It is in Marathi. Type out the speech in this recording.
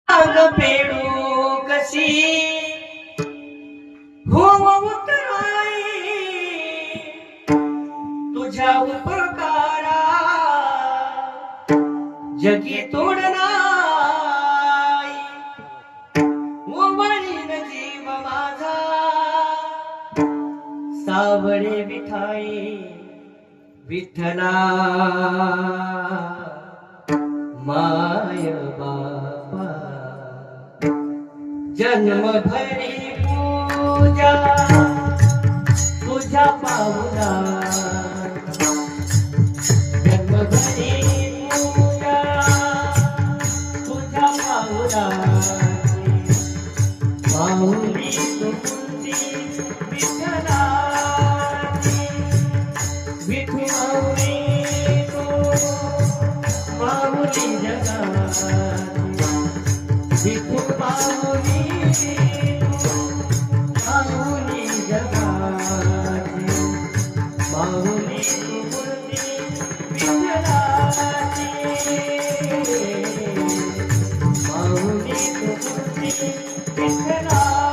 राग फेडू कशी हो उतराई तुझ्या उपकारा जगी तोडनाई वळीन जीव माझा सावळे विठाई विठ्ठला माय बापा जन्मभरी पूजा तुझ्या पाहुणा जन्मभरी पूजा तुझ्या पाहुणा माऊली तुझी विठ्ठला विठू माऊली तू माऊली जगाची विठू माऊली तू माऊली जगाची माऊली तू मूर्ती विठ्ठलाची माऊली तू मूर्ती विठ्ठला